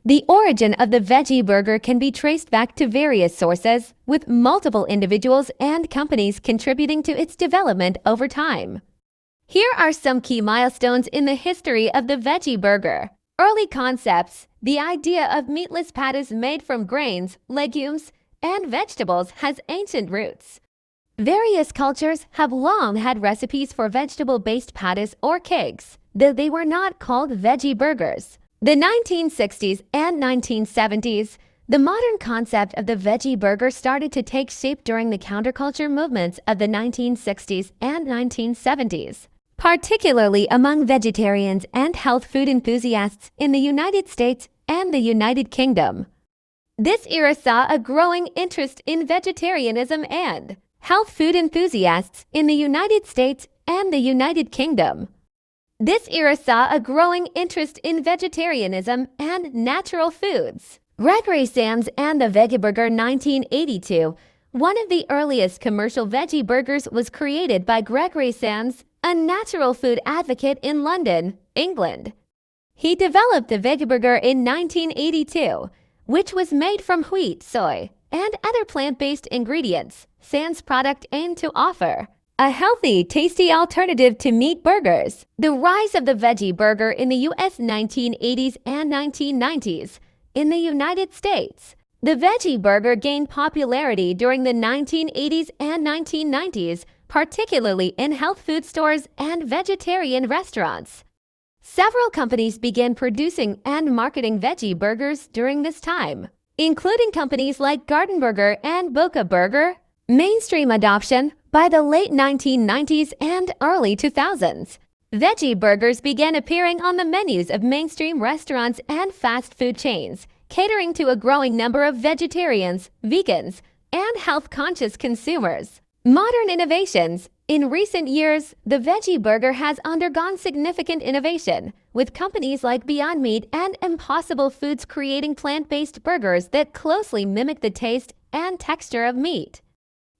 The origin of the veggie burger can be traced back to various sources, with multiple individuals and companies contributing to its development over time. Here are some key milestones in the history of the veggie burger. Early concepts. The idea of meatless patties made from grains, legumes, and vegetables has ancient roots. Various cultures have long had recipes for vegetable-based patties or cakes, though they were not called veggie burgers. The 1960s and 1970s, the modern concept of the veggie burger started to take shape during the counterculture movements of the 1960s and 1970s, particularly among vegetarians and health food enthusiasts in the United States and the United Kingdom. This era saw a growing interest in vegetarianism and health food enthusiasts in the United States and the United Kingdom. This era saw a growing interest in vegetarianism and natural foods. Gregory Sams and the VegeBurger 1982. One of the earliest commercial veggie burgers was created by Gregory Sams, a natural food advocate in London, England. He developed the VegeBurger in 1982, which was made from wheat, soy, and other plant-based ingredients. Sams' product aimed to offer a healthy, tasty alternative to meat burgers. The rise of the veggie burger in the U.S. 1980s and 1990s. In the United States, the veggie burger gained popularity during the 1980s and 1990s, particularly in health food stores and vegetarian restaurants. Several companies began producing and marketing veggie burgers during this time, including companies like Gardenburger and VegeBurger. Mainstream adoption. By the late 1990s and early 2000s, veggie burgers began appearing on the menus of mainstream restaurants and fast food chains, catering to a growing number of vegetarians, vegans, and health-conscious consumers. Modern innovations. In recent years, the veggie burger has undergone significant innovation, with companies like Beyond Meat and Impossible Foods creating plant-based burgers that closely mimic the taste and texture of meat.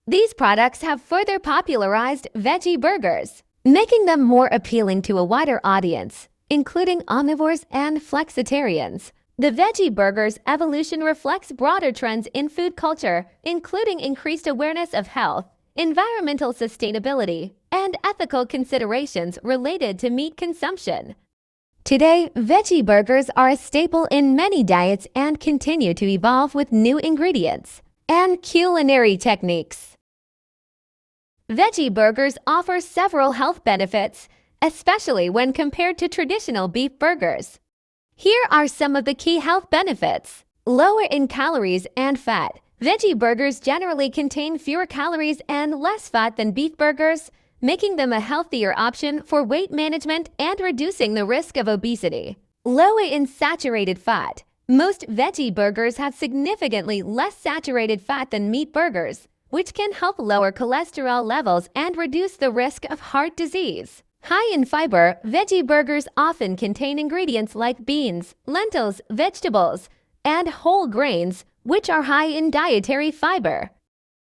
These products have further popularized veggie burgers, making them more appealing to a wider audience, including omnivores and flexitarians. The veggie burger's evolution reflects broader trends in food culture, including increased awareness of health, environmental sustainability, and ethical considerations related to meat consumption. Today, veggie burgers are a staple in many diets and continue to evolve with new ingredients and culinary techniques. Veggie burgers offer several health benefits, especially when compared to traditional beef burgers. Here are some of the key health benefits. Lower in calories and fat. Veggie burgers generally contain fewer calories and less fat than beef burgers, making them a healthier option for weight management and reducing the risk of obesity. Lower in saturated fat. Most veggie burgers have significantly less saturated fat than meat burgers, which can help lower cholesterol levels and reduce the risk of heart disease. High in fiber, veggie burgers often contain ingredients like beans, lentils, vegetables, and whole grains, which are high in dietary fiber.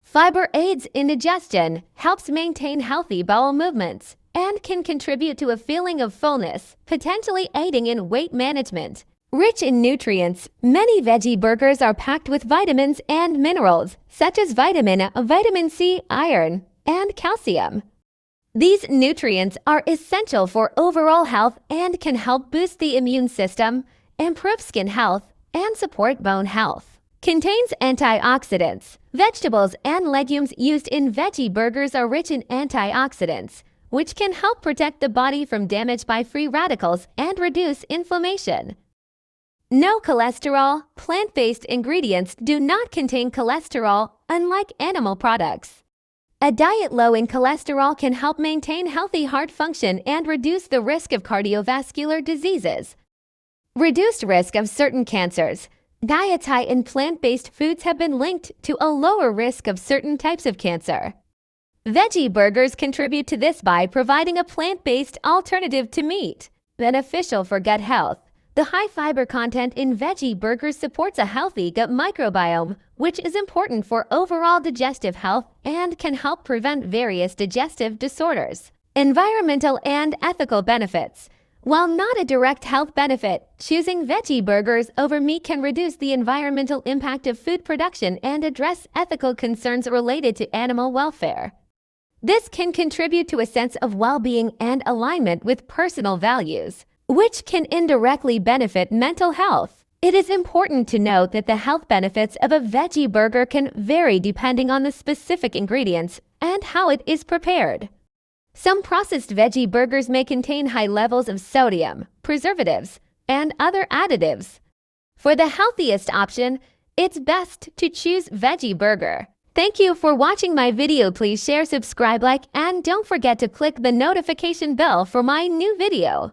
Fiber aids indigestion, helps maintain healthy bowel movements, and can contribute to a feeling of fullness, potentially aiding in weight management. Rich in nutrients, many veggie burgers are packed with vitamins and minerals, such as vitamin C, iron, and calcium. These nutrients are essential for overall health and can help boost the immune system, improve skin health, and support bone health. Contains antioxidants. Vegetables and legumes used in veggie burgers are rich in antioxidants, which can help protect the body from damage by free radicals and reduce inflammation. No cholesterol. Plant-based ingredients do not contain cholesterol, unlike animal products. A diet low in cholesterol can help maintain healthy heart function and reduce the risk of cardiovascular diseases. Reduced risk of certain cancers. Diets high in plant-based foods have been linked to a lower risk of certain types of cancer. Veggie burgers contribute to this by providing a plant-based alternative to meat, beneficial for gut health. The high fiber content in veggie burgers supports a healthy gut microbiome, which is important for overall digestive health and can help prevent various digestive disorders. Environmental and ethical benefits. While not a direct health benefit, choosing veggie burgers over meat can reduce the environmental impact of food production and address ethical concerns related to animal welfare. This can contribute to a sense of well-being and alignment with personal values, which can indirectly benefit mental health. It is important to note that the health benefits of a veggie burger can vary depending on the specific ingredients and how it is prepared. Some processed veggie burgers may contain high levels of sodium, preservatives, and other additives. For the healthiest option, it's best to choose Veggie Burger. Thank you for watching my video. Please share, subscribe, like, and don't forget to click the notification bell for my new video.